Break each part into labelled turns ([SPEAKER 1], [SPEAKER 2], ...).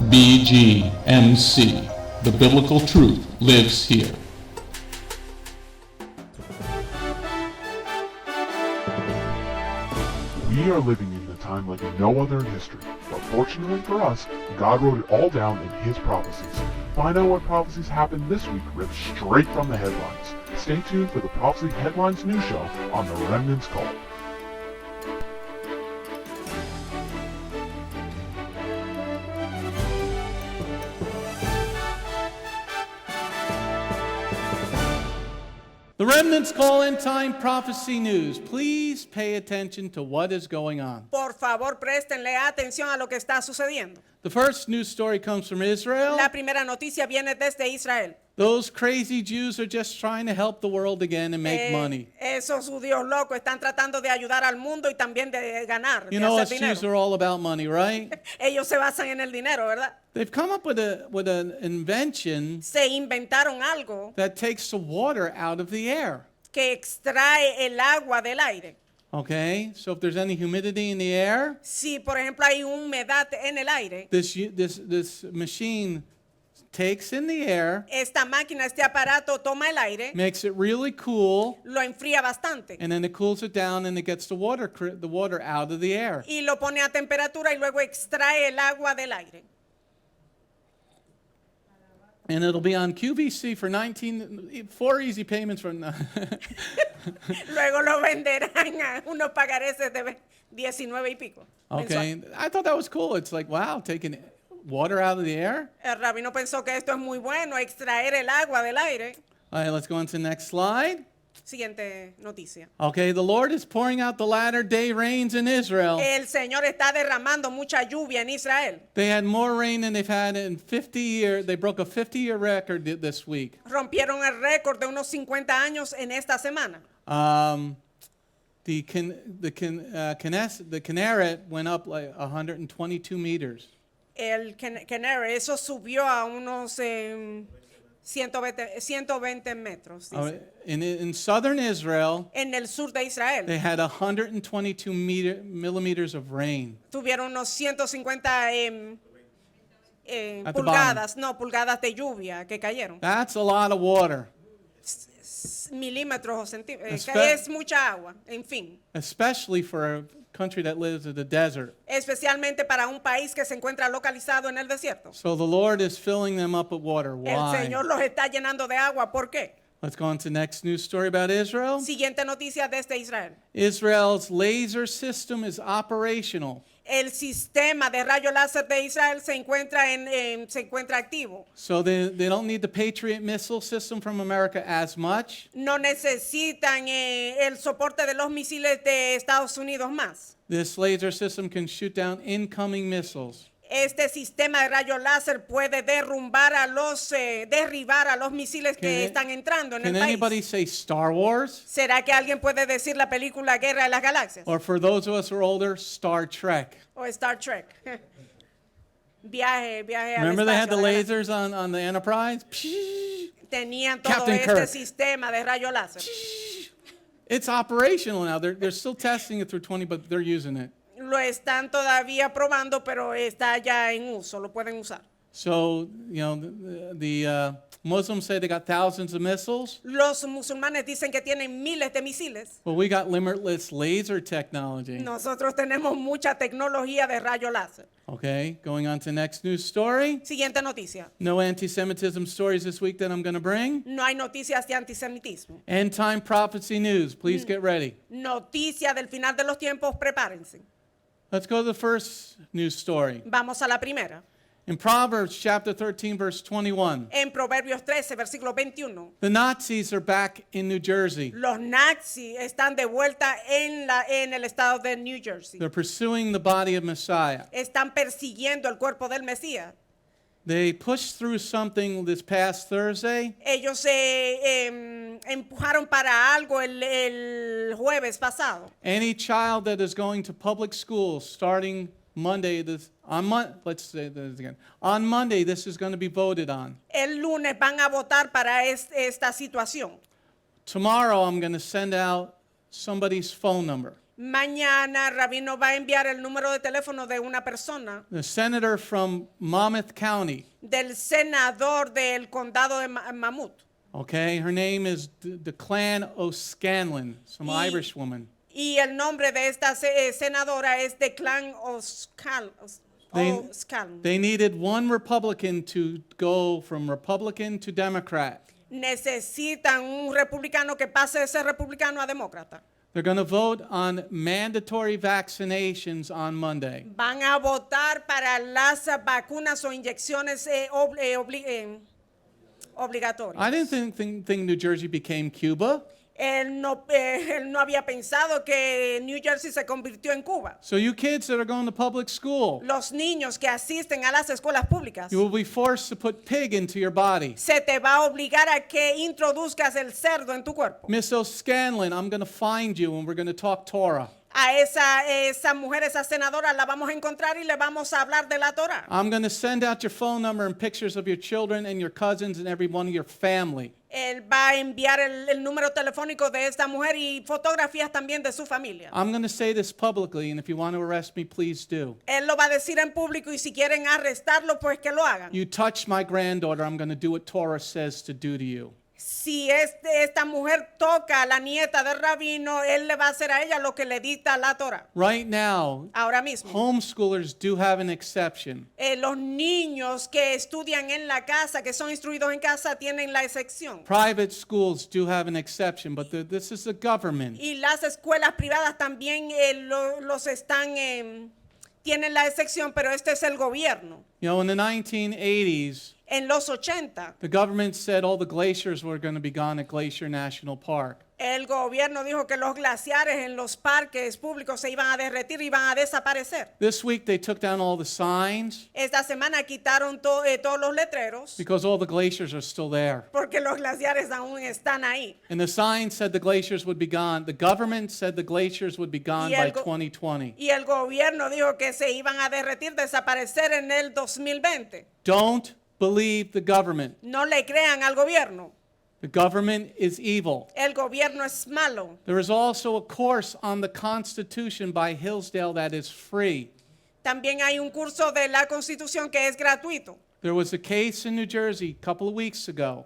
[SPEAKER 1] BGMC. The biblical truth lives here.
[SPEAKER 2] We are living in a time like no other in history, but fortunately for us, God wrote it all down in His prophecies. Find out what prophecies happened this week ripped straight from the headlines. Stay tuned for the Prophecy Headlines news show on the Remnant's Call.
[SPEAKER 3] The Remnant's Call End Time Prophecy News. Please pay attention to what is going on.
[SPEAKER 4] Por favor, préstenle atención a lo que está sucediendo.
[SPEAKER 3] The first news story comes from Israel.
[SPEAKER 4] La primera noticia viene desde Israel.
[SPEAKER 3] Those crazy Jews are just trying to help the world again and make money.
[SPEAKER 4] Esos judíos locos están tratando de ayudar al mundo y también de ganar,
[SPEAKER 3] You
[SPEAKER 4] de
[SPEAKER 3] know,
[SPEAKER 4] hacer
[SPEAKER 3] us
[SPEAKER 4] dinero.
[SPEAKER 3] Jews are all about money, right?
[SPEAKER 4] Ellos se basan en el dinero, ¿verdad?
[SPEAKER 3] They've come up with an invention
[SPEAKER 4] Se inventaron algo
[SPEAKER 3] that takes the water out of the air.
[SPEAKER 4] que extrae el agua del aire.
[SPEAKER 3] Okay, so if there's any humidity in the air,
[SPEAKER 4] Si, por ejemplo, hay humedad en el aire,
[SPEAKER 3] this machine takes in the air,
[SPEAKER 4] esta máquina, este aparato toma el aire,
[SPEAKER 3] makes it really cool,
[SPEAKER 4] lo enfría bastante
[SPEAKER 3] and then it cools it down and it gets the water out of the air.
[SPEAKER 4] y lo pone a temperatura y luego extrae el agua del aire.
[SPEAKER 3] And it'll be on QVC for 4 easy payments from
[SPEAKER 4] Luego lo venderán a unos pagareces de 19 y pico.
[SPEAKER 3] Okay,
[SPEAKER 4] mensual.
[SPEAKER 3] I thought that was cool. It's like, wow, taking water out of the air.
[SPEAKER 4] El rabino pensó que esto es muy bueno, extraer el agua del aire.
[SPEAKER 3] All right, let's go on to the next slide.
[SPEAKER 4] Siguiente noticia.
[SPEAKER 3] Okay, the Lord is pouring out the latter day rains in Israel.
[SPEAKER 4] El Señor está derramando mucha lluvia en Israel.
[SPEAKER 3] They had more rain than they've had in 50 years. They broke a 50-year record this week.
[SPEAKER 4] Rompieron el récord de unos 50 años en esta semana.
[SPEAKER 3] The Kinneret went up like 122 meters.
[SPEAKER 4] El Canary, eso subió a unos 120 metros. Dice.
[SPEAKER 3] In southern Israel,
[SPEAKER 4] En el sur de Israel
[SPEAKER 3] they had 122 millimeters of rain.
[SPEAKER 4] tuvieron unos 150
[SPEAKER 3] At the
[SPEAKER 4] pulgadas, no, pulgadas de lluvia que cayeron.
[SPEAKER 3] That's a lot of water,
[SPEAKER 4] Milímetros o centímetros,
[SPEAKER 3] Espe-
[SPEAKER 4] es mucha agua, en fin.
[SPEAKER 3] especially for a country that lives in the desert.
[SPEAKER 4] Especialmente para un país que se encuentra localizado en el desierto.
[SPEAKER 3] So the Lord is filling them up with water.
[SPEAKER 4] El
[SPEAKER 3] Why?
[SPEAKER 4] Señor los está llenando de agua. ¿Por qué?
[SPEAKER 3] Let's go on to the next news story about Israel.
[SPEAKER 4] Siguiente noticia desde Israel.
[SPEAKER 3] Israel's laser system is operational.
[SPEAKER 4] El sistema de rayo láser de Israel se encuentra activo.
[SPEAKER 3] So they don't need the Patriot missile system from America as much.
[SPEAKER 4] No necesitan el soporte de los misiles de Estados Unidos más.
[SPEAKER 3] This laser system can shoot down incoming missiles.
[SPEAKER 4] Este sistema de rayo láser puede derribar a los misiles que están entrando en el
[SPEAKER 3] Can anybody
[SPEAKER 4] país.
[SPEAKER 3] say Star Wars?
[SPEAKER 4] ¿Será que alguien puede decir la película Guerra de las Galaxias?
[SPEAKER 3] Or for those of us who are older, Star Trek.
[SPEAKER 4] O Star Trek. Viaje al
[SPEAKER 3] Remember they had the
[SPEAKER 4] espacio, ¿verdad?
[SPEAKER 3] lasers on the Enterprise?
[SPEAKER 4] Tenían todo
[SPEAKER 3] Captain
[SPEAKER 4] este
[SPEAKER 3] Kirk.
[SPEAKER 4] sistema de rayo láser.
[SPEAKER 3] It's operational now. They're still testing it through 20, but they're using it.
[SPEAKER 4] Lo están todavía probando, pero está ya en uso, lo pueden usar.
[SPEAKER 3] So, you know, the Muslims say they got thousands of missiles.
[SPEAKER 4] Los musulmanes dicen que tienen miles de misiles.
[SPEAKER 3] Well, we got limitless laser technology.
[SPEAKER 4] Nosotros tenemos mucha tecnología de rayo láser.
[SPEAKER 3] Okay, going on to the next news story.
[SPEAKER 4] Siguiente noticia.
[SPEAKER 3] No anti-Semitism stories this week that I'm going to bring.
[SPEAKER 4] No hay noticias de antisemitismo.
[SPEAKER 3] End time prophecy news. Please get ready.
[SPEAKER 4] Noticia del final de los tiempos, prepárense.
[SPEAKER 3] Let's go to the first news story.
[SPEAKER 4] Vamos a la primera.
[SPEAKER 3] In Proverbs chapter 13, verse 21,
[SPEAKER 4] En Proverbios 13, versículo 21.
[SPEAKER 3] the Nazis are back in New Jersey.
[SPEAKER 4] Los nazis están de vuelta en el estado de New Jersey.
[SPEAKER 3] They're pursuing the body of Messiah.
[SPEAKER 4] Están persiguiendo el cuerpo del Mesías.
[SPEAKER 3] They pushed through something this past Thursday.
[SPEAKER 4] Ellos se empujaron para algo el jueves pasado.
[SPEAKER 3] Any child that is going to public school starting Monday, let's say this again. On Monday, this is going to be voted on.
[SPEAKER 4] El lunes van a votar para esta situación.
[SPEAKER 3] Tomorrow, I'm going to send out somebody's phone number.
[SPEAKER 4] Mañana Rabino va a enviar el número de teléfono de una persona,
[SPEAKER 1] the senator from Monmouth County.
[SPEAKER 4] del senador del condado de Mammoth.
[SPEAKER 1] Okay, her name is Declan O'Scanlan, some
[SPEAKER 4] Y-
[SPEAKER 1] Irish woman.
[SPEAKER 4] Y el nombre de esta senadora es Declan O'Scanlan.
[SPEAKER 1] They needed one Republican to go from Republican to Democrat.
[SPEAKER 4] Necesitan un republicano que pase de ser republicano a demócrata.
[SPEAKER 1] They're going to vote on mandatory vaccinations on Monday.
[SPEAKER 4] Van a votar para las vacunas o inyecciones obligatorias.
[SPEAKER 1] I didn't think New Jersey became Cuba.
[SPEAKER 4] Él no había pensado que New Jersey se convirtió en Cuba.
[SPEAKER 1] So you kids that are going to public school,
[SPEAKER 4] Los niños que asisten a las escuelas públicas,
[SPEAKER 1] you will be forced to put pig into your body.
[SPEAKER 4] se te va a obligar a que introduzcas el cerdo en tu cuerpo.
[SPEAKER 1] Miss O'Scanlan, I'm going to find you and we're going to talk Torah.
[SPEAKER 4] A esa mujer, esa senadora, la vamos a encontrar y le vamos a hablar de la Torah.
[SPEAKER 1] I'm going to send out your phone number and pictures of your children and your cousins and every one of your family.
[SPEAKER 4] Él va a enviar el número telefónico de esta mujer y fotografías también de su familia.
[SPEAKER 1] I'm going to say this publicly, and if you want to arrest me, please do.
[SPEAKER 4] Él lo va a decir en público y si quieren arrestarlo, pues que lo hagan.
[SPEAKER 1] You touch my granddaughter, I'm going to do what Torah says to do to you.
[SPEAKER 4] Si esta mujer toca a la nieta del rabino, él le va a hacer a ella lo que le dicta la Torah.
[SPEAKER 1] Right now,
[SPEAKER 4] Ahora mismo,
[SPEAKER 1] homeschoolers do have an exception.
[SPEAKER 4] los niños que estudian en la casa, que son instruidos en casa, tienen la excepción.
[SPEAKER 1] Private schools do have an exception, but this is the government.
[SPEAKER 4] Y las escuelas privadas también los están, tienen la excepción, pero este es el gobierno.
[SPEAKER 1] You know, in the 1980s,
[SPEAKER 4] En los 80,
[SPEAKER 1] the government said all the glaciers were going to be gone at Glacier National Park.
[SPEAKER 4] el gobierno dijo que los glaciares en los parques públicos se iban a derretir y iban a desaparecer.
[SPEAKER 1] This week they took down all the signs
[SPEAKER 4] Esta semana quitaron todos los letreros
[SPEAKER 1] because all the glaciers are still there.
[SPEAKER 4] porque los glaciares aún están ahí.
[SPEAKER 1] And the sign said the glaciers would be gone. The government said the glaciers would be gone
[SPEAKER 4] Y
[SPEAKER 1] by
[SPEAKER 4] el go-
[SPEAKER 1] 2020.
[SPEAKER 4] Y el gobierno dijo que se iban a derretir, desaparecer en el 2020.
[SPEAKER 1] Don't believe the government.
[SPEAKER 4] No le crean al gobierno.
[SPEAKER 1] The government is evil.
[SPEAKER 4] El gobierno es malo.
[SPEAKER 1] There is also a course on the Constitution by Hillsdale that is free.
[SPEAKER 4] También hay un curso de la Constitución que es gratuito.
[SPEAKER 1] There was a case in New Jersey a couple of weeks ago.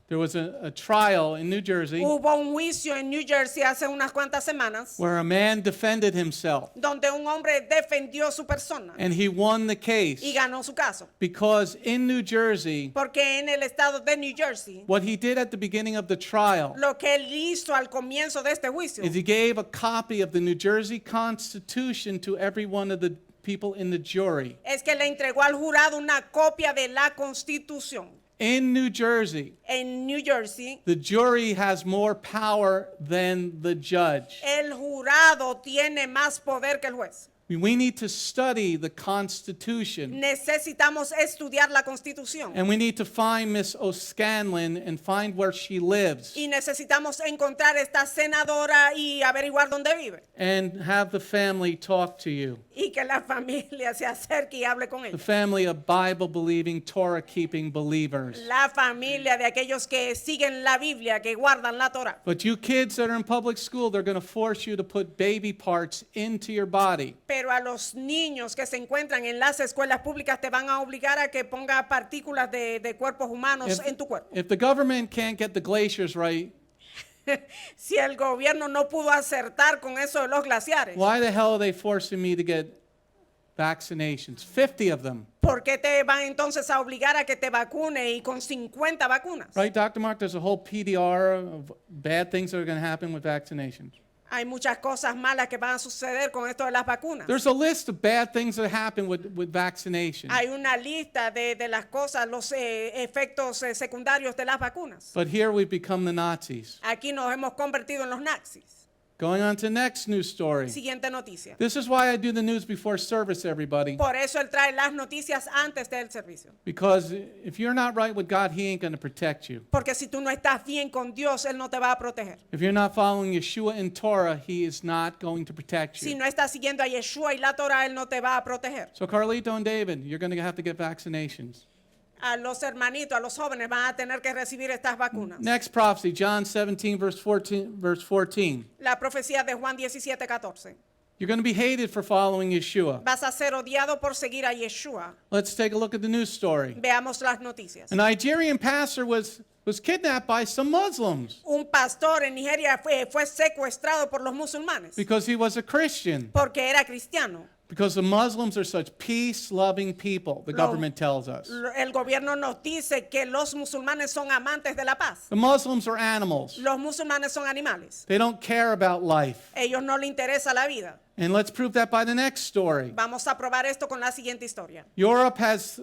[SPEAKER 1] There was a trial in New Jersey
[SPEAKER 4] Hubo un juicio en New Jersey hace unas cuantas semanas
[SPEAKER 1] where a man defended himself
[SPEAKER 4] donde un hombre defendió su persona
[SPEAKER 1] and he won the
[SPEAKER 4] y
[SPEAKER 1] case
[SPEAKER 4] ganó su caso.
[SPEAKER 1] because in New Jersey,
[SPEAKER 4] Porque en el estado de New Jersey,
[SPEAKER 1] what he did at the beginning of the trial
[SPEAKER 4] lo que él hizo al comienzo de este juicio
[SPEAKER 1] is he gave a copy of the New Jersey Constitution to every one of the people in the jury.
[SPEAKER 4] es que le entregó al jurado una copia de la Constitución.
[SPEAKER 1] In New Jersey,
[SPEAKER 4] En New Jersey,
[SPEAKER 1] the jury has more power than the judge.
[SPEAKER 4] el jurado tiene más poder que el juez.
[SPEAKER 1] We need to study the Constitution.
[SPEAKER 4] Necesitamos estudiar la Constitución
[SPEAKER 1] And we need to find Miss O'Scanlan and find where she lives.
[SPEAKER 4] y necesitamos encontrar esta senadora y averiguar dónde vive
[SPEAKER 1] And have the family talk to you.
[SPEAKER 4] y que la familia se acerque y hable con
[SPEAKER 1] The
[SPEAKER 4] ella.
[SPEAKER 1] family of Bible-believing, Torah-keeping believers.
[SPEAKER 4] La familia de aquellos que siguen la Biblia, que guardan la Torah.
[SPEAKER 1] But you kids that are in public school, they're going to force you to put baby parts into your body.
[SPEAKER 4] Pero a los niños que se encuentran en las escuelas públicas te van a obligar a que ponga partículas de cuerpos humanos en tu cuerpo.
[SPEAKER 1] If the government can't get the glaciers right,
[SPEAKER 4] Si el gobierno no pudo acertar con eso de los glaciares,
[SPEAKER 1] why the hell are they forcing me to get vaccinations? 50 of them.
[SPEAKER 4] ¿por qué te van entonces a obligar a que te vacune y con 50 vacunas?
[SPEAKER 1] Right, Dr. Mark? There's a whole PDR of bad things that are going to happen with vaccinations.
[SPEAKER 4] Hay muchas cosas malas que van a suceder con esto de las vacunas.
[SPEAKER 1] There's a list of bad things that happen with vaccination.
[SPEAKER 4] Hay una lista de las cosas, los efectos secundarios de las vacunas.
[SPEAKER 1] But here we've become the Nazis.
[SPEAKER 4] Aquí nos hemos convertido en los nazis.
[SPEAKER 1] Going on to the next news story.
[SPEAKER 4] Siguiente noticia.
[SPEAKER 1] This is why I do the news before service, everybody.
[SPEAKER 4] Por eso él trae las noticias antes del servicio.
[SPEAKER 1] Because if you're not right with God, He ain't going to protect you.
[SPEAKER 4] Porque si tú no estás bien con Dios, Él no te va a proteger.
[SPEAKER 1] If you're not following Yeshua and Torah, He is not going to protect
[SPEAKER 4] Si
[SPEAKER 1] you.
[SPEAKER 4] no estás siguiendo a Yeshua y la Torah, Él no te va a proteger.
[SPEAKER 1] So Carlito and David, you're going to have to get vaccinations.
[SPEAKER 4] A los hermanitos, a los jóvenes van a tener que recibir estas vacunas.
[SPEAKER 3] Next prophecy, John 17, verse 14.
[SPEAKER 4] La profecía de Juan 17:14.
[SPEAKER 3] You're going to be hated for following Yeshua.
[SPEAKER 4] Vas a ser odiado por seguir a Yeshua.
[SPEAKER 3] Let's take a look at the news story.
[SPEAKER 4] Veamos las noticias.
[SPEAKER 3] A Nigerian pastor was kidnapped by some Muslims
[SPEAKER 4] Un pastor en Nigeria fue secuestrado por los musulmanes
[SPEAKER 3] because he was a Christian.
[SPEAKER 4] porque era cristiano.
[SPEAKER 3] Because the Muslims are such peace-loving people, the government tells us.
[SPEAKER 4] El gobierno nos dice que los musulmanes son amantes de la paz.
[SPEAKER 3] The Muslims are animals.
[SPEAKER 4] Los musulmanes son animales.
[SPEAKER 3] They don't care about life.
[SPEAKER 4] Ellos no les interesa la vida.
[SPEAKER 3] And let's prove that by the next story.
[SPEAKER 4] Vamos a probar esto con la siguiente historia.
[SPEAKER 3] Europe has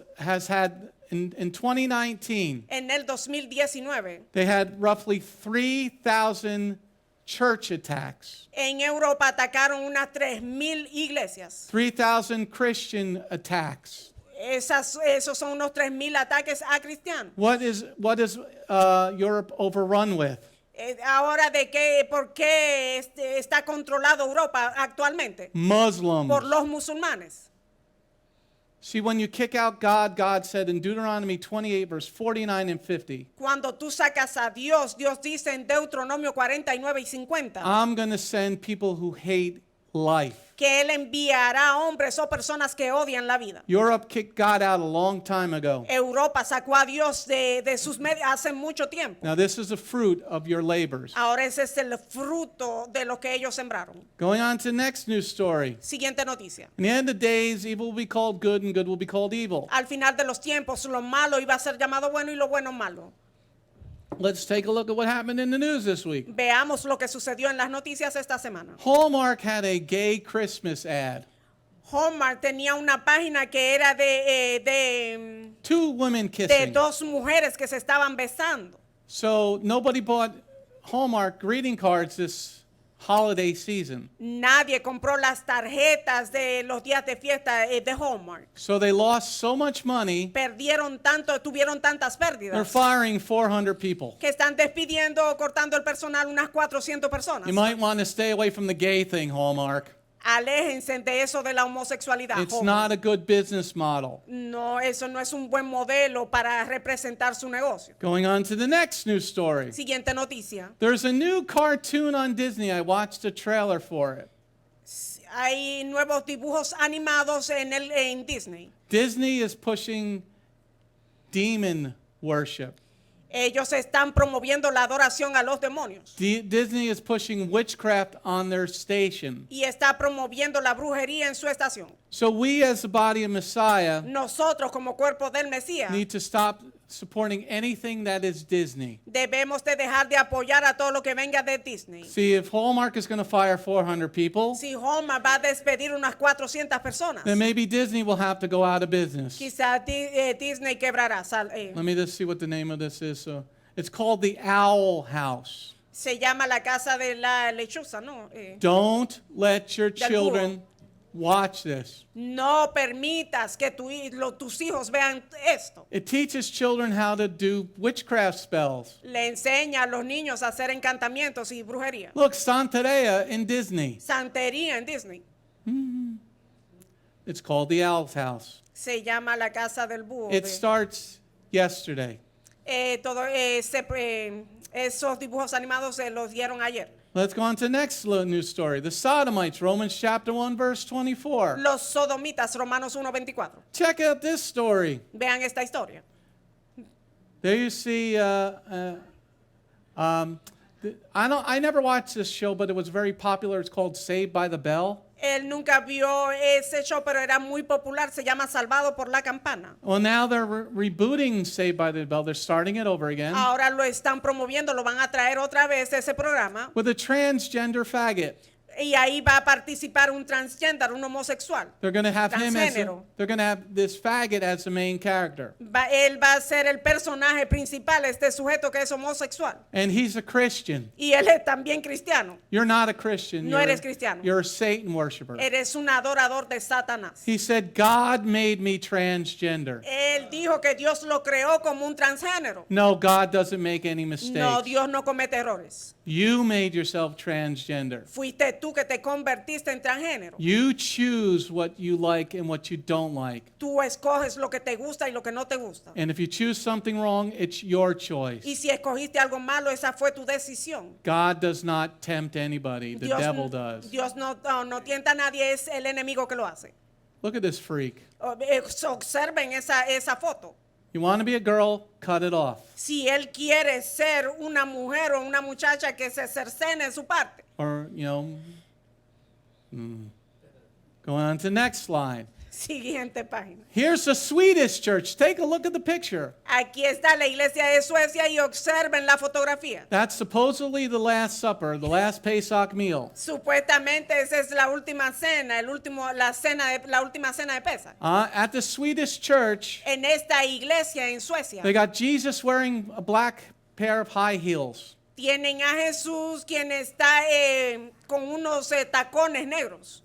[SPEAKER 3] had, in 2019,
[SPEAKER 4] En el 2019,
[SPEAKER 3] they had roughly 3,000 church attacks,
[SPEAKER 4] en Europa atacaron unas 3,000 iglesias.
[SPEAKER 3] 3,000 Christian attacks.
[SPEAKER 4] Esos son unos 3,000 ataques a cristianos.
[SPEAKER 3] What is Europe overrun with?
[SPEAKER 4] Ahora, ¿por qué está controlado Europa actualmente?
[SPEAKER 3] Muslims.
[SPEAKER 4] Por los musulmanes.
[SPEAKER 3] See, when you kick out God, God said in Deuteronomy 28, verse 49 and 50,
[SPEAKER 4] Cuando tú sacas a Dios, Dios dice en Deuteronomio 49 y 50
[SPEAKER 3] I'm going to send people who hate life.
[SPEAKER 4] que Él enviará a hombres o personas que odian la vida.
[SPEAKER 3] Europe kicked God out a long time ago.
[SPEAKER 4] Europa sacó a Dios de sus medios hace mucho tiempo.
[SPEAKER 3] Now, this is the fruit of your labors.
[SPEAKER 4] Ahora ese es el fruto de lo que ellos sembraron.
[SPEAKER 3] Going on to the next news story.
[SPEAKER 4] Siguiente noticia.
[SPEAKER 3] In the end of days, evil will be called good and good will be called evil.
[SPEAKER 4] Al final de los tiempos, lo malo iba a ser llamado bueno y lo bueno malo.
[SPEAKER 3] Let's take a look at what happened in the news this week.
[SPEAKER 4] Veamos lo que sucedió en las noticias esta semana.
[SPEAKER 3] Hallmark had a gay Christmas ad.
[SPEAKER 4] Hallmark tenía una página que era de
[SPEAKER 3] Two women kissing.
[SPEAKER 4] dos mujeres que se estaban besando.
[SPEAKER 3] So nobody bought Hallmark greeting cards this holiday season.
[SPEAKER 4] Nadie compró las tarjetas de los días de fiesta de Hallmark.
[SPEAKER 3] So they lost so much money,
[SPEAKER 4] Perdieron tanto, tuvieron tantas
[SPEAKER 3] they're
[SPEAKER 4] pérdidas
[SPEAKER 3] firing 400 people.
[SPEAKER 4] que están despidiendo o cortando el personal unas 400 personas.
[SPEAKER 3] You might want to stay away from the gay thing, Hallmark.
[SPEAKER 4] Aléjense de eso de la homosexualidad.
[SPEAKER 3] It's
[SPEAKER 4] Hallmark.
[SPEAKER 3] not a good business model.
[SPEAKER 4] No, eso no es un buen modelo para representar su negocio.
[SPEAKER 3] Going on to the next news story.
[SPEAKER 4] Siguiente noticia.
[SPEAKER 3] There's a new cartoon on Disney. I watched a trailer for it.
[SPEAKER 4] Hay nuevos dibujos animados en Disney.
[SPEAKER 3] Disney is pushing demon worship.
[SPEAKER 4] Ellos están promoviendo la adoración a los demonios.
[SPEAKER 3] Disney is pushing witchcraft on their station.
[SPEAKER 4] Y está promoviendo la brujería en su estación.
[SPEAKER 3] So we as the body of Messiah
[SPEAKER 4] Nosotros como cuerpo del Mesías
[SPEAKER 3] need to stop supporting anything that is Disney.
[SPEAKER 4] debemos de dejar de apoyar a todo lo que venga de Disney.
[SPEAKER 3] See, if Hallmark is going to fire 400 people,
[SPEAKER 4] Si Hallmark va a despedir unas 400 personas,
[SPEAKER 3] then maybe Disney will have to go out of business.
[SPEAKER 4] quizás Disney quebrará.
[SPEAKER 3] Let me just see what the name of this is. So it's called the Owl House.
[SPEAKER 4] Se llama la casa de la lechuza, ¿no?
[SPEAKER 3] Don't let your
[SPEAKER 4] Del
[SPEAKER 3] children watch this.
[SPEAKER 4] No permitas que tus hijos vean esto.
[SPEAKER 3] It teaches children how to do witchcraft spells.
[SPEAKER 4] Le enseña a los niños a hacer encantamientos y brujería.
[SPEAKER 3] Look, Santeria in Disney.
[SPEAKER 4] Santería en Disney.
[SPEAKER 3] It's called the Owl's House.
[SPEAKER 4] Se llama la casa del búho.
[SPEAKER 3] It starts yesterday.
[SPEAKER 4] Esos dibujos animados se los dieron ayer.
[SPEAKER 3] Let's go on to the next news story. The Sodomites, Romans chapter 1, verse 24.
[SPEAKER 4] Los sodomitas, Romanos 1:24.
[SPEAKER 3] Check out this story.
[SPEAKER 4] Vean esta historia.
[SPEAKER 3] There you see, I never watched this show, but it was very popular. It's called Saved by the Bell.
[SPEAKER 4] Él nunca vio ese show, pero era muy popular. Se llama Salvado por la Campana.
[SPEAKER 3] Well, now they're rebooting Saved by the Bell. They're starting it over again
[SPEAKER 4] Ahora lo están promoviendo, lo van a traer otra vez ese programa.
[SPEAKER 3] with a transgender faggot.
[SPEAKER 4] Y ahí va a participar un transgender, un homosexual.
[SPEAKER 3] They're going to have
[SPEAKER 4] Transgénero.
[SPEAKER 3] they're going to have this faggot as the main character.
[SPEAKER 4] Él va a ser el personaje principal, este sujeto que es homosexual.
[SPEAKER 3] And he's a Christian.
[SPEAKER 4] Y él es también cristiano.
[SPEAKER 3] You're not a Christian.
[SPEAKER 4] No eres cristiano.
[SPEAKER 3] You're a Satan worshiper.
[SPEAKER 4] Eres un adorador de Satanás.
[SPEAKER 3] He said, God made me transgender.
[SPEAKER 4] Él dijo que Dios lo creó como un transgénero.
[SPEAKER 3] No, God doesn't make any mistakes.
[SPEAKER 4] No, Dios no comete errores.
[SPEAKER 1] You made yourself transgender.
[SPEAKER 4] Fuiste tú que te convertiste en transgénero.
[SPEAKER 1] You choose what you like and what you don't like.
[SPEAKER 4] Tú escoges lo que te gusta y lo que no te gusta.
[SPEAKER 1] And if you choose something wrong, it's your choice.
[SPEAKER 4] Y si escogiste algo malo, esa fue tu decisión.
[SPEAKER 1] God does not tempt anybody. The devil does.
[SPEAKER 4] Dios no tienta a nadie, es el enemigo que lo hace.
[SPEAKER 1] Look at this freak.
[SPEAKER 4] Observen esa foto.
[SPEAKER 1] You want to be a girl, cut it off.
[SPEAKER 4] Si él quiere ser una mujer o una muchacha que se cercene en su parte.
[SPEAKER 1] Or, go on to the next slide.
[SPEAKER 4] Siguiente página.
[SPEAKER 1] Here's the Swedish church. Take a look at the picture.
[SPEAKER 4] Aquí está la iglesia de Suecia y observen la fotografía.
[SPEAKER 1] That's supposedly the Last Supper, the last Pesach meal.
[SPEAKER 4] Supuestamente esa es la última cena, la última cena de Pesach.
[SPEAKER 1] At the Swedish church,
[SPEAKER 4] En esta iglesia en Suecia
[SPEAKER 1] they got Jesus wearing a black pair of high heels.
[SPEAKER 4] tienen a Jesús quien está con unos tacones negros.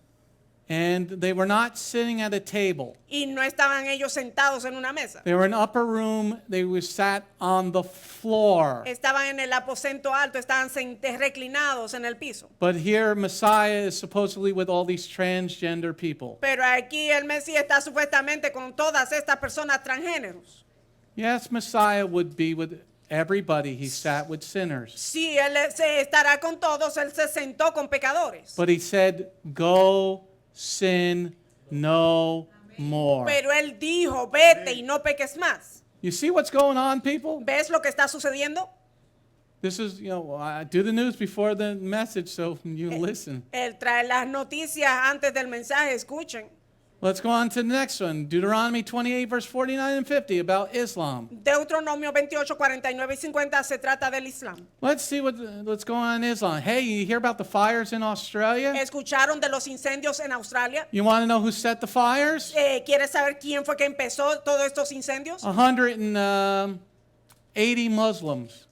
[SPEAKER 1] And they were not sitting at a table.
[SPEAKER 4] Y no estaban ellos sentados en una mesa.
[SPEAKER 1] They were in an upper room. They were sat on the floor.
[SPEAKER 4] Estaban en el aposento alto, estaban reclinados en el piso.
[SPEAKER 1] But here Messiah is supposedly with all these transgender people.
[SPEAKER 4] Pero aquí el Mesías está supuestamente con todas estas personas transgéneros.
[SPEAKER 1] Yes, Messiah would be with everybody. He sat with sinners.
[SPEAKER 4] Sí, él se estará con todos, él se sentó con pecadores.
[SPEAKER 1] But he said, go sin no more.
[SPEAKER 4] Pero él dijo, vete y no peques más.
[SPEAKER 1] You see what's going on, people?
[SPEAKER 4] ¿Ves lo que está sucediendo?
[SPEAKER 1] This is, I do the news before the message so you listen.
[SPEAKER 4] Él trae las noticias antes del mensaje, escuchen.
[SPEAKER 1] Let's go on to the next one. Deuteronomy 28, verse 49 and 50 about Islam.
[SPEAKER 4] Deuteronomio 28, 49 y 50 se trata del Islam.
[SPEAKER 1] Let's see what's going on in Islam. Hey, you hear about the fires in Australia?
[SPEAKER 4] ¿Escucharon de los incendios en Australia?
[SPEAKER 1] You want to know who set the fires?
[SPEAKER 4] ¿Quieres saber quién fue que empezó todos estos incendios?
[SPEAKER 1] 180 Muslims.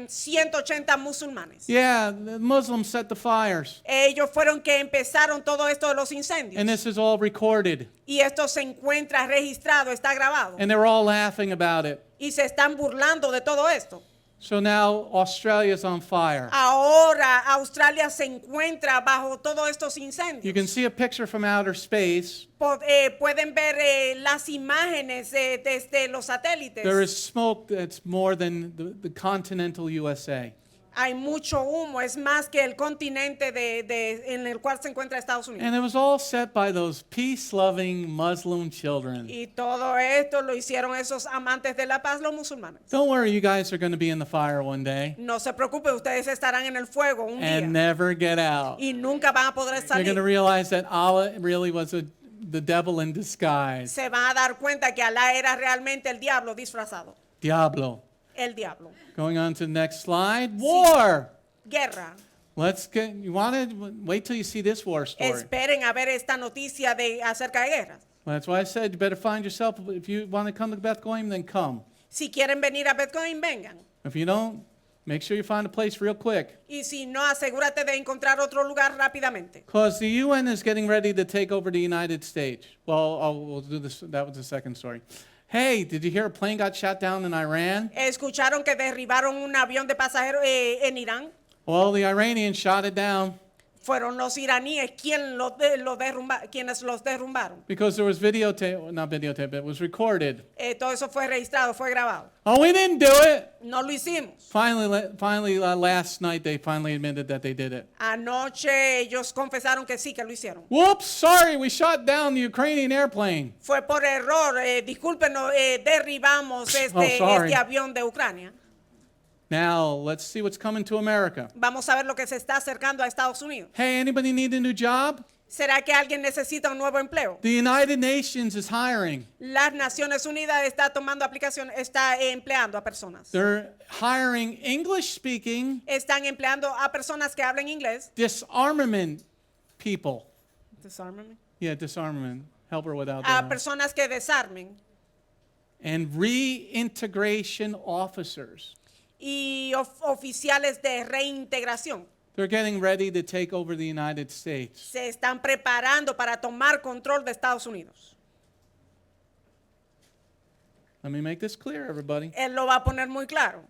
[SPEAKER 4] 180 musulmanes.
[SPEAKER 1] Yeah, the Muslims set the fires.
[SPEAKER 4] Ellos fueron que empezaron todo esto de los incendios.
[SPEAKER 1] And this is all recorded.
[SPEAKER 4] Y esto se encuentra registrado, está grabado.
[SPEAKER 1] And they're all laughing about it.
[SPEAKER 4] Y se están burlando de todo esto.
[SPEAKER 1] So now Australia's on fire.
[SPEAKER 4] Ahora Australia se encuentra bajo todos estos incendios.
[SPEAKER 1] You can see a picture from outer space.
[SPEAKER 4] Pueden ver las imágenes desde los satélites.
[SPEAKER 1] There is smoke that's more than the continental USA.
[SPEAKER 4] Hay mucho humo, es más que el continente en el cual se encuentra Estados Unidos.
[SPEAKER 1] And it was all set by those peace-loving Muslim children.
[SPEAKER 4] Y todo esto lo hicieron esos amantes de la paz, los musulmanes.
[SPEAKER 1] Don't worry, you guys are going to be in the fire one day
[SPEAKER 4] No se preocupe, ustedes estarán en el fuego un
[SPEAKER 1] and
[SPEAKER 4] día
[SPEAKER 1] never get out.
[SPEAKER 4] y nunca van a poder
[SPEAKER 1] You're going to
[SPEAKER 4] salir.
[SPEAKER 1] realize that Allah really was the devil in disguise.
[SPEAKER 4] Se van a dar cuenta que Alá era realmente el diablo disfrazado.
[SPEAKER 1] Diablo.
[SPEAKER 4] El diablo.
[SPEAKER 1] Going on to the next slide. War.
[SPEAKER 4] Guerra.
[SPEAKER 1] You want to wait till you see this war story.
[SPEAKER 4] Esperen a ver esta noticia acerca de guerras.
[SPEAKER 1] Well, that's why I said you better find yourself. If you want to come to Beth Goyim, then come.
[SPEAKER 4] Si quieren venir a Betcoin, vengan.
[SPEAKER 1] If you don't, make sure you find a place real quick.
[SPEAKER 4] Y si no, asegúrate de encontrar otro lugar rápidamente.
[SPEAKER 1] Because the UN is getting ready to take over the United States. Well, we'll do this. That was the second story. Hey, did you hear a plane got shot down in Iran?
[SPEAKER 4] ¿Escucharon que derribaron un avión de pasajeros en Irán?
[SPEAKER 1] Well, the Iranians shot it down
[SPEAKER 4] Fueron los iraníes quienes los derrumbaron.
[SPEAKER 1] because there was videotape, not videotape, it was recorded.
[SPEAKER 4] Todo eso fue registrado, fue grabado.
[SPEAKER 1] Oh, we didn't do it.
[SPEAKER 4] No lo hicimos.
[SPEAKER 1] Finally, last night they finally admitted that they did it.
[SPEAKER 4] Anoche ellos confesaron que sí, que lo hicieron.
[SPEAKER 1] Whoops, sorry, we shot down the Ukrainian airplane.
[SPEAKER 4] Fue por error, discúlpenos, derribamos
[SPEAKER 1] sorry.
[SPEAKER 4] este avión de Ucrania.
[SPEAKER 1] Now, let's see what's coming to America.
[SPEAKER 4] Vamos a ver lo que se está acercando a Estados Unidos.
[SPEAKER 1] Hey, anybody need a new job?
[SPEAKER 4] ¿Será que alguien necesita un nuevo empleo?
[SPEAKER 1] The United Nations is hiring.
[SPEAKER 4] Las Naciones Unidas está tomando aplicaciones, está empleando a personas.
[SPEAKER 1] They're hiring English-speaking
[SPEAKER 4] Están empleando a personas que hablan inglés.
[SPEAKER 1] disarmament people.
[SPEAKER 4] Disarmament.
[SPEAKER 1] Yeah, disarmament. Help her without
[SPEAKER 4] A
[SPEAKER 1] that.
[SPEAKER 4] personas que desarmen.
[SPEAKER 1] And reintegration officers.
[SPEAKER 4] Y oficiales de reintegración.
[SPEAKER 1] They're getting ready to take over the United States.
[SPEAKER 4] Se están preparando para tomar control de Estados Unidos.
[SPEAKER 1] Let me make this clear, everybody.
[SPEAKER 4] Él lo va a poner muy claro.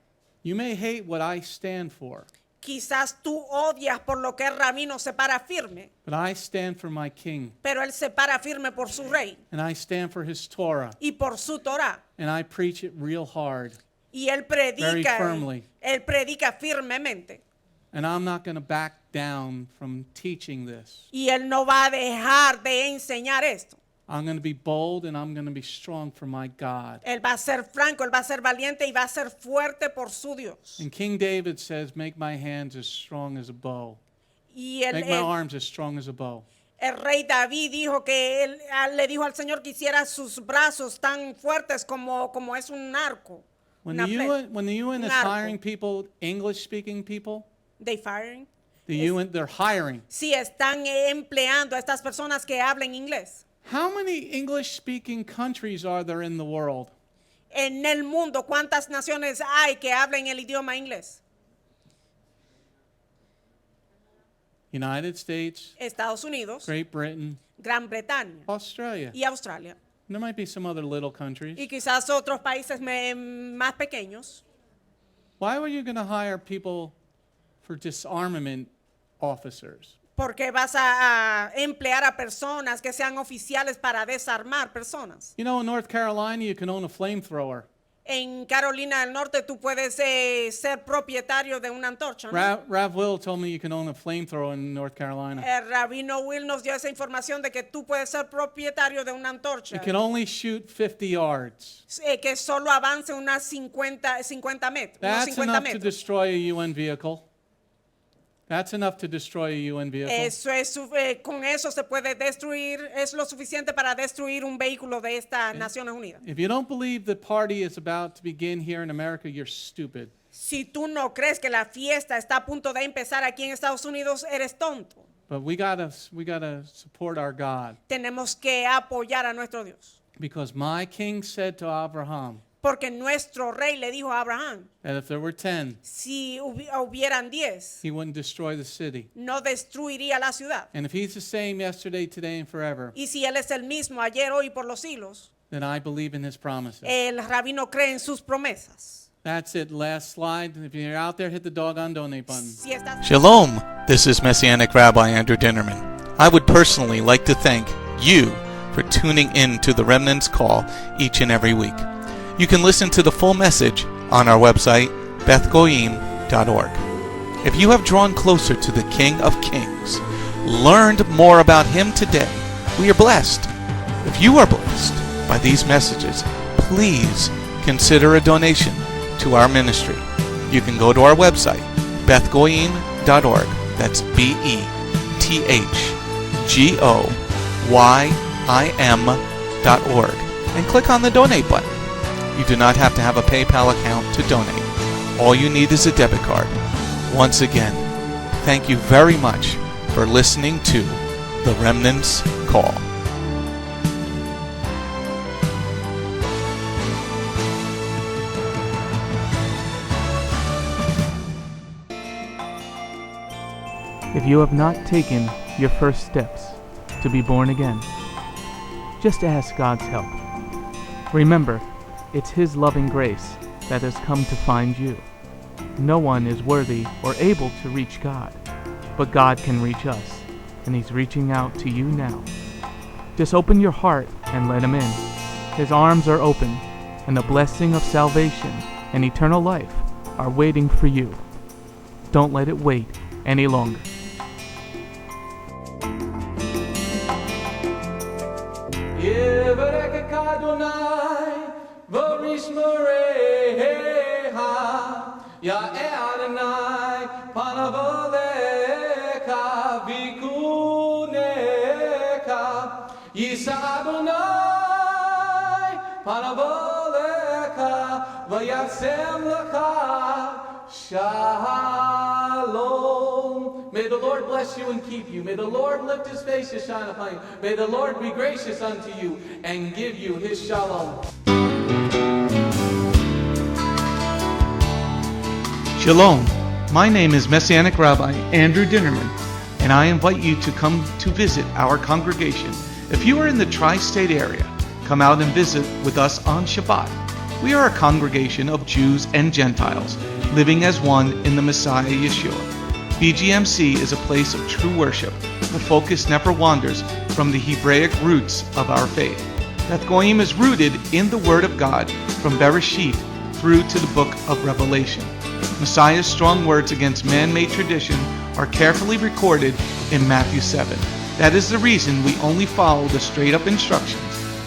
[SPEAKER 1] You may hate what I stand for.
[SPEAKER 4] Quizás tú odias por lo que el rabino se para firme,
[SPEAKER 1] but I stand for my king,
[SPEAKER 4] pero él se para firme por su rey
[SPEAKER 1] and I stand for his Torah,
[SPEAKER 4] y por su Torah.
[SPEAKER 1] and I preach it real hard,
[SPEAKER 4] Y él
[SPEAKER 1] very firmly.
[SPEAKER 4] predica firmemente.
[SPEAKER 1] And I'm not going to back down from teaching this.
[SPEAKER 4] Y él no va a dejar de enseñar esto.
[SPEAKER 1] I'm going to be bold and I'm going to be strong for my God.
[SPEAKER 4] Él va a ser franco, él va a ser valiente y va a ser fuerte por su Dios.
[SPEAKER 1] And King David says, make my hands as strong as a bow.
[SPEAKER 4] Y
[SPEAKER 1] Make my arms as strong as a bow.
[SPEAKER 4] el rey David dijo que él le dijo al Señor que hiciera sus brazos tan fuertes como es un arco.
[SPEAKER 1] When
[SPEAKER 4] una
[SPEAKER 1] the
[SPEAKER 4] flecha,
[SPEAKER 1] UN, when the UN is
[SPEAKER 4] un arco.
[SPEAKER 1] hiring people, English-speaking people,
[SPEAKER 4] They firing.
[SPEAKER 1] the UN, they're hiring.
[SPEAKER 4] Sí, están empleando a estas personas que hablen inglés.
[SPEAKER 1] How many English-speaking countries are there in the world?
[SPEAKER 4] En el mundo, ¿cuántas naciones hay que hablen el idioma inglés?
[SPEAKER 1] United States,
[SPEAKER 4] Estados Unidos,
[SPEAKER 1] Great Britain,
[SPEAKER 4] Gran Bretaña
[SPEAKER 1] Australia.
[SPEAKER 4] y Australia.
[SPEAKER 1] There might be some other little countries.
[SPEAKER 4] Y quizás otros países más pequeños.
[SPEAKER 1] Why were you going to hire people for disarmament officers?
[SPEAKER 4] Porque vas a emplear a personas que sean oficiales para desarmar personas.
[SPEAKER 1] You know, in North Carolina, you can own a flamethrower.
[SPEAKER 4] En Carolina del Norte tú puedes ser propietario de una antorcha, ¿no?
[SPEAKER 1] Rav Will told me you can own a flamethrower in North Carolina.
[SPEAKER 4] El rabino Will nos dio esa información de que tú puedes ser propietario de una antorcha
[SPEAKER 1] It can only shoot 50 yards.
[SPEAKER 4] que solo avance unas 50 metros. Unos
[SPEAKER 1] That's
[SPEAKER 4] 50
[SPEAKER 1] enough to
[SPEAKER 4] metros.
[SPEAKER 1] destroy a UN vehicle. That's enough to destroy a UN vehicle.
[SPEAKER 4] Eso es, con eso se puede destruir, es lo suficiente para destruir un vehículo de estas Naciones Unidas.
[SPEAKER 1] If you don't believe the party is about to begin here in America, you're stupid.
[SPEAKER 4] Si tú no crees que la fiesta está a punto de empezar aquí en Estados Unidos, eres tonto.
[SPEAKER 1] But we gotta support our God.
[SPEAKER 4] Tenemos que apoyar a nuestro Dios.
[SPEAKER 1] Because my king said to Abraham
[SPEAKER 4] Porque nuestro rey le dijo a Abraham,
[SPEAKER 1] that if there were 10,
[SPEAKER 4] si hubieran 10,
[SPEAKER 1] he wouldn't destroy the city.
[SPEAKER 4] no destruiría la ciudad.
[SPEAKER 1] And if he's the same yesterday, today, and forever,
[SPEAKER 4] Y si él es el mismo ayer, hoy y por los siglos,
[SPEAKER 1] then I believe in his promises.
[SPEAKER 4] el rabino cree en sus promesas.
[SPEAKER 1] That's it. Last slide. If you're out there, hit the doggone donate button.
[SPEAKER 4] Si estás
[SPEAKER 3] Shalom, this is Messianic Rabbi Andrew Dinnerman. I would personally like to thank you for tuning in to the Remnant's Call each and every week. You can listen to the full message on our website, Bgmctv.org. If you have drawn closer to the King of Kings, learned more about Him today, we are blessed. If you are blessed by these messages, please consider a donation to our ministry. You can go to our website, BethGoyim.org. That's BethGoyim.org, and click on the donate button. You do not have to have a PayPal account to donate. All you need is a debit card. Once again, thank you very much for listening to The Remnant's Call.
[SPEAKER 1] If you have not taken your first steps to be born again, just ask God's help. Remember, it's His loving grace that has come to find you. No one is worthy or able to reach God, but God can reach us, and He's reaching out to you now. Just open your heart and let Him in. His arms are open, and the blessing of salvation and eternal life are waiting for you. Don't let it wait any longer. Ya Adonai, panavoleka, vikuneka, Yisa Adonai, panavoleka, vayasem laka, shalom. May the Lord bless you and keep you. May the Lord lift His face to shine upon you. May the Lord be gracious unto you and give you His shalom. Shalom, my name is Messianic Rabbi Andrew Dinnerman, and I invite you to come to visit our congregation. If you are in the tri-state area, come out and visit with us on Shabbat. We are a congregation of Jews and Gentiles, living as one in the Messiah Yeshua.
[SPEAKER 3] BGMC is a place of true worship. The focus never wanders from the Hebraic roots of our faith. Beth Goyim is rooted in the Word of God from Bereshit through to the book of Revelation. Messiah's strong words against man-made tradition are carefully recorded in Matthew 7. That is the reason we only follow the straight-up instructions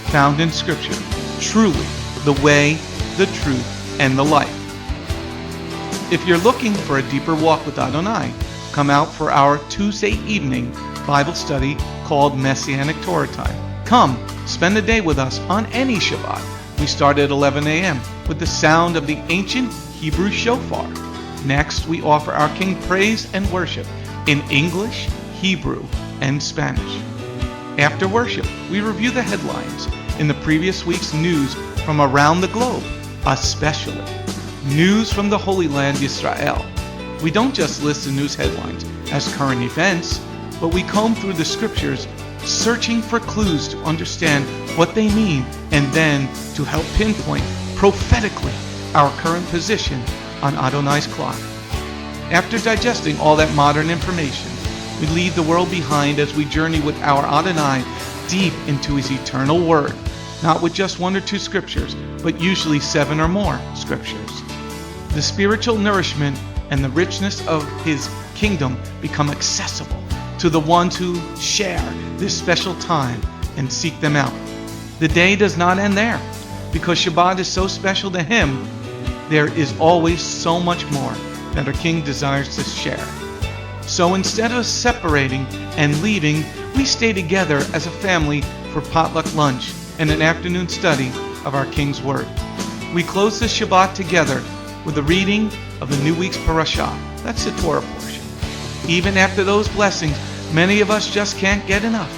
[SPEAKER 3] found in Scripture. Truly, the way, the truth, and the life. If you're looking for a deeper walk with Adonai, come out for our Tuesday evening Bible study called Messianic Torah Time. Come, spend a day with us on any Shabbat. We start at 11 a.m. with the sound of the ancient Hebrew shofar. Next, we offer our King praise and worship in English, Hebrew, and Spanish. After worship, we review the headlines in the previous week's news from around the globe, especially news from the Holy Land, Israel. We don't just list the news headlines as current events, but we comb through the scriptures, searching for clues to understand what they mean and then to help pinpoint prophetically our current position on Adonai's clock. After digesting all that modern information, we leave the world behind as we journey with our Adonai deep into His eternal Word, not with just one or two scriptures, but usually 7 or more scriptures. The spiritual nourishment and the richness of His kingdom become accessible to the ones who share this special time and seek them out. The day does not end there. Because Shabbat is so special to Him, there is always so much more that our King desires to share. So instead of separating and leaving, we stay together as a family for potluck lunch and an afternoon study of our King's Word. We close the Shabbat together with a reading of the new week's parashah. That's the Torah portion. Even after those blessings, many of us just can't get enough.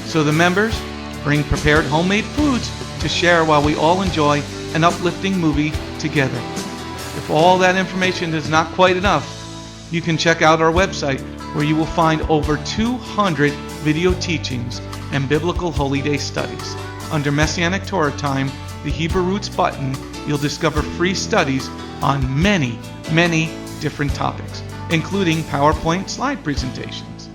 [SPEAKER 3] So the members bring prepared homemade foods to share while we all enjoy an uplifting movie together. If all that information is not quite enough, you can check out our website where you will find over 200 video teachings and biblical holy day studies. Under Messianic Torah Time, the Hebrew Roots button, you'll discover free studies on many different topics, including PowerPoint slide presentations.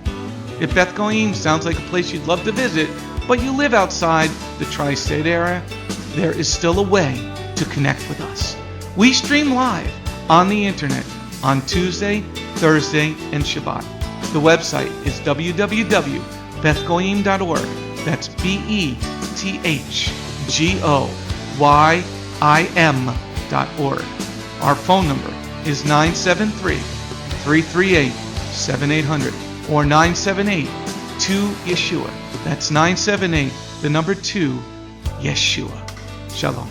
[SPEAKER 3] If Beth Goyim sounds like a place you'd love to visit, but you live outside the tri-state area, there is still a way to connect with us. We stream live on the internet on Tuesday, Thursday, and Shabbat. The website is www.bethgoyim.org. That's BETHGOYIM.org. Our phone number is 973-338-7800 or 978-2-YESHUA. That's 978, the number 2, Yeshua. Shalom.